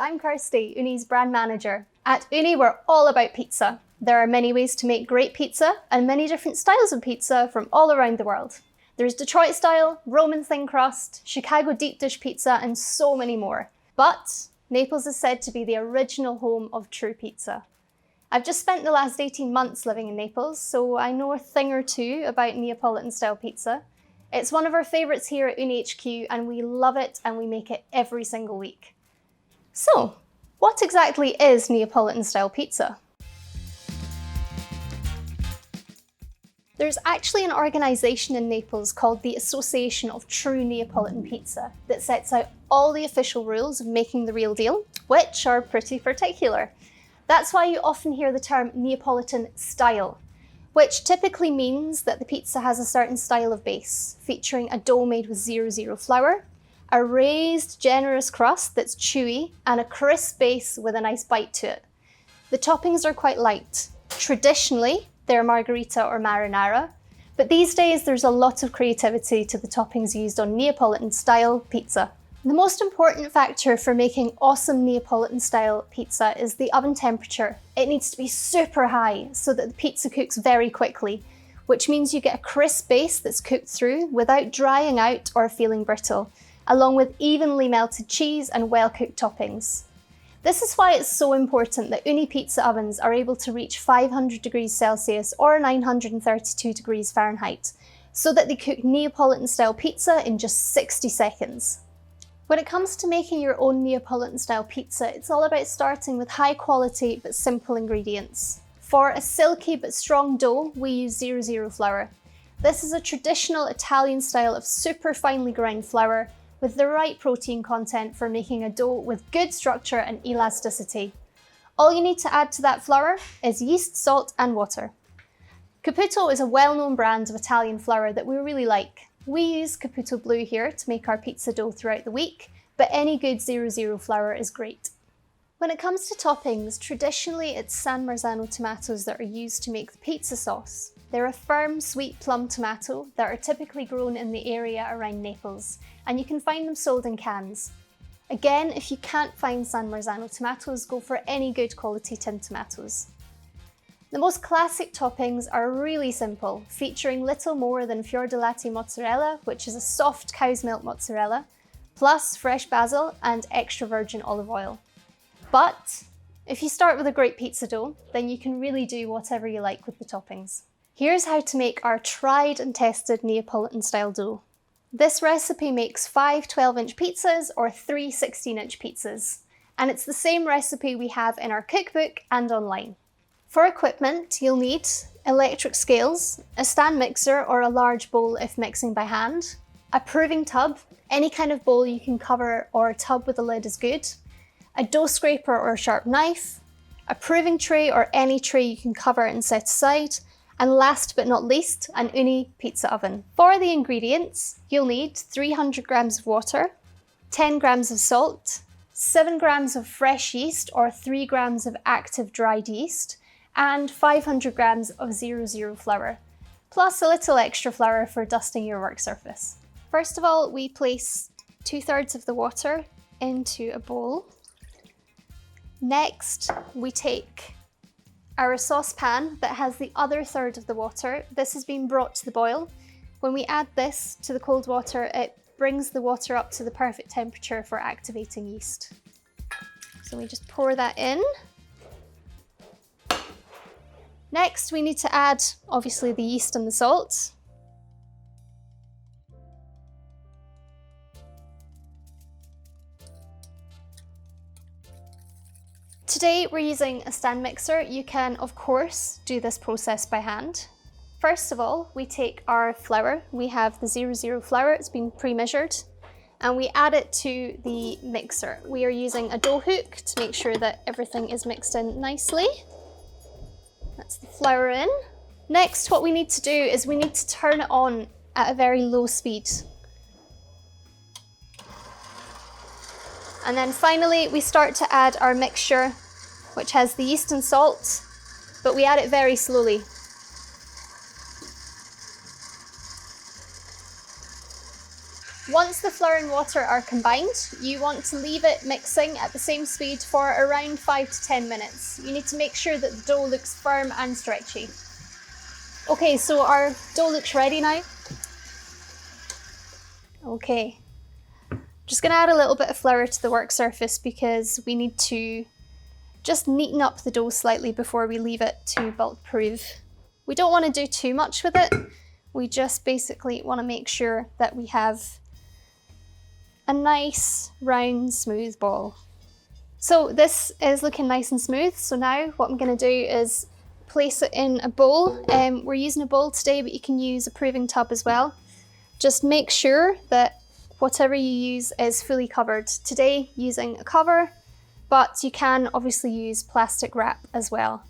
I'm Kirsty, Ooni's brand manager. At Ooni, we're all about pizza. There are many ways to make great pizza and many different styles of pizza from all around the world. There's Detroit style, Roman thin crust, Chicago deep dish pizza, and so many more. But Naples is said to be the original home of true pizza. I've just spent the last 18 months living in Naples, so I know a thing or two about Neapolitan style pizza. It's one of our favourites here at Ooni HQ, and we love it and we make it every single week. So, what exactly is Neapolitan style pizza? There's actually an organisation in Naples called the Association of True Neapolitan Pizza that sets out all the official rules of making the real deal, which are pretty particular. That's why you often hear the term Neapolitan style, which typically means that the pizza has a certain style of base, featuring a dough made with 00 flour, a raised, generous crust that's chewy, and a crisp base with a nice bite to it. The toppings are quite light. Traditionally, they're margarita or marinara, but these days there's a lot of creativity to the toppings used on Neapolitan-style pizza. The most important factor for making awesome Neapolitan-style pizza is the oven temperature. It needs to be super high so that the pizza cooks very quickly, which means you get a crisp base that's cooked through without drying out or feeling brittle, along with evenly melted cheese and well-cooked toppings. This is why it's so important that Ooni pizza ovens are able to reach 500 degrees Celsius or 932 degrees Fahrenheit, so that they cook Neapolitan-style pizza in just 60 seconds. When it comes to making your own Neapolitan-style pizza, it's all about starting with high-quality but simple ingredients. For a silky but strong dough, we use 00 flour. This is a traditional Italian style of super finely ground flour with the right protein content for making a dough with good structure and elasticity. All you need to add to that flour is yeast, salt, and water. Caputo is a well-known brand of Italian flour that we really like. We use Caputo Blue here to make our pizza dough throughout the week, but any good 00 flour is great. When it comes to toppings, traditionally it's San Marzano tomatoes that are used to make the pizza sauce. They're a firm, sweet plum tomato that are typically grown in the area around Naples, and you can find them sold in cans. Again, if you can't find San Marzano tomatoes, go for any good quality tinned tomatoes. The most classic toppings are really simple, featuring little more than fior di latte mozzarella, which is a soft cow's milk mozzarella, plus fresh basil and extra virgin olive oil. But if you start with a great pizza dough, then you can really do whatever you like with the toppings. Here's how to make our tried and tested Neapolitan style dough. This recipe makes 5 12-inch pizzas or 3 16-inch pizzas, and it's the same recipe we have in our cookbook and online. For equipment, you'll need electric scales, a stand mixer or a large bowl if mixing by hand, a proving tub, any kind of bowl you can cover or a tub with a lid is good, a dough scraper or a sharp knife, a proving tray or any tray you can cover and set aside, and last but not least, an Ooni pizza oven. For the ingredients, you'll need 300 grams of water, 10 grams of salt, 7 grams of fresh yeast or 3 grams of active dried yeast, and 500 grams of 00 flour, plus a little extra flour for dusting your work surface. First of all, we place 2/3 of the water into a bowl. Next, we take our saucepan that has the other third of the water. This has been brought to the boil. When we add this to the cold water, it brings the water up to the perfect temperature for activating yeast. So we just pour that in. Next, we need to add, obviously, the yeast and the salt. Today we're using a stand mixer. You can, of course, do this process by hand. First of all, we take our flour. We have the 00 flour, it's been pre-measured, and we add it to the mixer. We are using a dough hook to make sure that everything is mixed in nicely. That's the flour in. Next, what we need to do is we need to turn it on at a very low speed. And then finally, we start to add our mixture, which has the yeast and salt, but we add it very slowly. Once the flour and water are combined, you want to leave it mixing at the same speed for around 5 to 10 minutes. You need to make sure that the dough looks firm and stretchy. Okay, so our dough looks ready now. Okay, just gonna add a little bit of flour to the work surface because we need to just neaten up the dough slightly before we leave it to bulk proof. We don't want to do too much with it. We just basically want to make sure that we have a nice, round, smooth ball. So this is looking nice and smooth. So now what I'm going to do is place it in a bowl. We're using a bowl today, but you can use a proving tub as well. Just make sure that whatever you use is fully covered. Today, using a cover, but you can obviously use plastic wrap as well.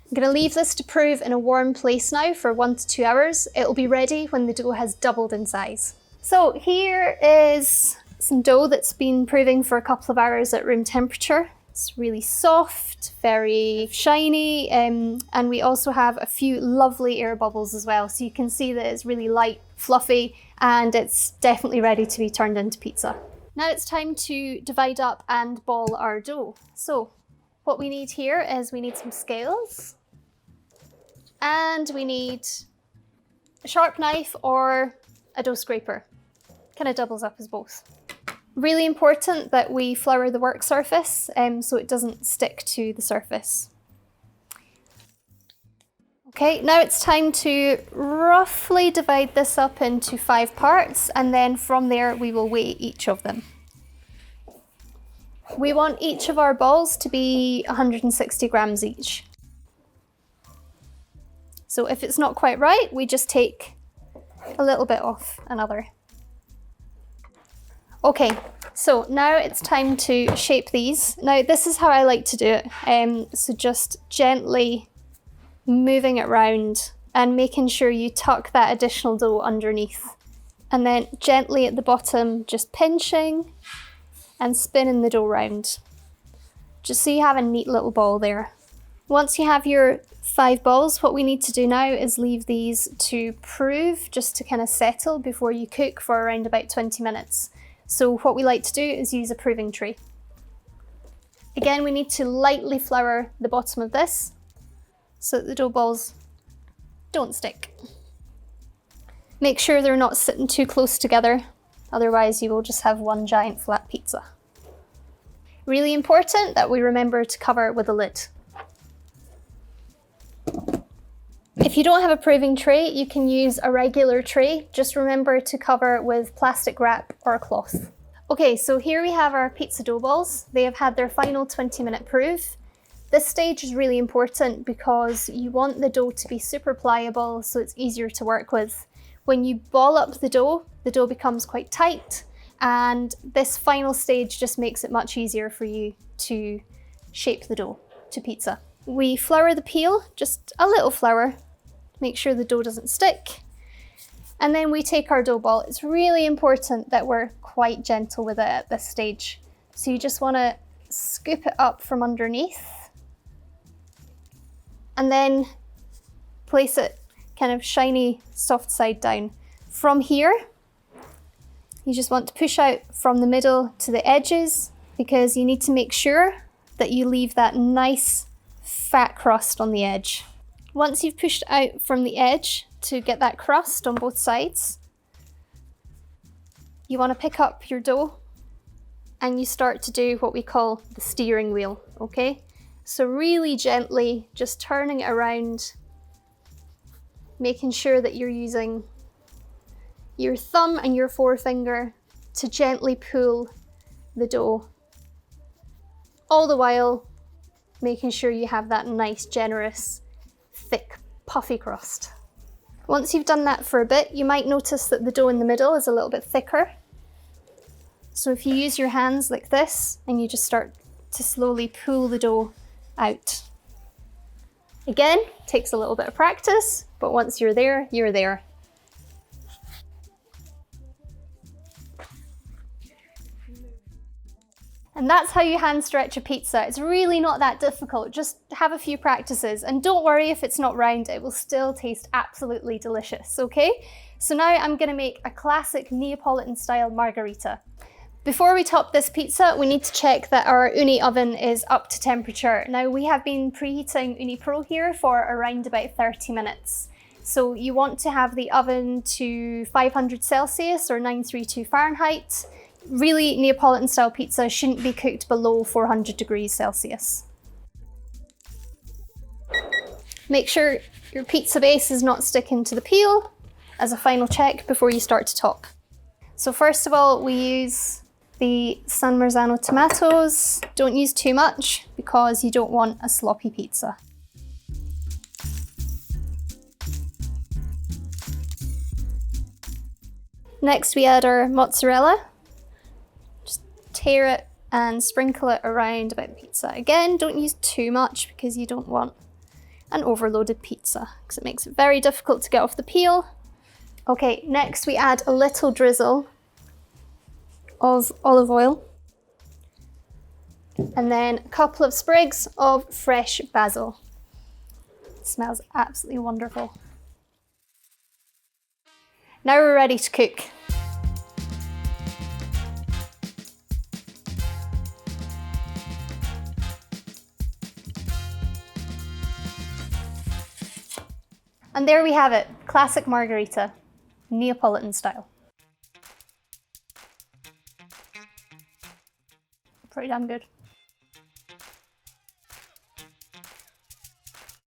I'm going to leave this to prove in a warm place now for 1 to 2 hours. It'll be ready when the dough has doubled in size. So here is some dough that's been proving for a couple of hours at room temperature. It's really soft, very shiny, and we also have a few lovely air bubbles as well. So you can see that it's really light, fluffy, and it's definitely ready to be turned into pizza. Now it's time to divide up and ball our dough. So what we need here is we need some scales, and we need a sharp knife or a dough scraper. Kind of doubles up as both. Really important that we flour the work surface so it doesn't stick to the surface. Okay, now it's time to roughly divide this up into 5 parts, and then from there we will weigh each of them. We want each of our balls to be 160 grams each. So if it's not quite right, we just take a little bit off another. Okay, so now it's time to shape these. Now this is how I like to do it. So just gently moving it round and making sure you tuck that additional dough underneath. And then gently at the bottom, just pinching and spinning the dough round. Just so you have a neat little ball there. Once you have your 5 balls, what we need to do now is leave these to prove, just to kind of settle before you cook for around about 20 minutes. So what we like to do is use a proving tray. Again, we need to lightly flour the bottom of this so that the dough balls don't stick. Make sure they're not sitting too close together, otherwise you will just have one giant flat pizza. Really important that we remember to cover with a lid. If you don't have a proving tray, you can use a regular tray. Just remember to cover with plastic wrap or a cloth. Okay, so here we have our pizza dough balls. They have had their final 20-minute proof. This stage is really important because you want the dough to be super pliable so it's easier to work with. When you ball up the dough becomes quite tight, and this final stage just makes it much easier for you to shape the dough to pizza. We flour the peel, just a little flour, make sure the dough doesn't stick. And then we take our dough ball. It's really important that we're quite gentle with it at this stage. So you just want to scoop it up from underneath and then place it kind of shiny, soft side down. From here, you just want to push out from the middle to the edges because you need to make sure that you leave that nice fat crust on the edge. Once you've pushed out from the edge to get that crust on both sides, you want to pick up your dough and you start to do what we call the steering wheel, okay? So really gently, just turning it around, making sure that you're using your thumb and your forefinger to gently pull the dough, all the while making sure you have that nice, generous, thick, puffy crust. Once you've done that for a bit, you might notice that the dough in the middle is a little bit thicker. So if you use your hands like this and you just start to slowly pull the dough out. Again, takes a little bit of practice, but once you're there, you're there. And that's how you hand stretch a pizza. It's really not that difficult. Just have a few practices and don't worry if it's not round, it will still taste absolutely delicious, okay? So now I'm gonna make a classic Neapolitan style margarita. Before we top this pizza, we need to check that our Ooni oven is up to temperature. Now we have been preheating Ooni Pro here for around about 30 minutes. So you want to have the oven to 500 Celsius or 932 Fahrenheit. Really, Neapolitan style pizza shouldn't be cooked below 400 degrees Celsius. Make sure your pizza base is not sticking to the peel as a final check before you start to top. So first of all, we use the San Marzano tomatoes. Don't use too much because you don't want a sloppy pizza. Next we add our mozzarella. Tear it and sprinkle it around about the pizza. Again, don't use too much because you don't want an overloaded pizza because it makes it very difficult to get off the peel. Okay, next we add a little drizzle of olive oil and then a couple of sprigs of fresh basil. It smells absolutely wonderful. Now we're ready to cook. And there we have it, classic margarita, Neapolitan style. Pretty damn good.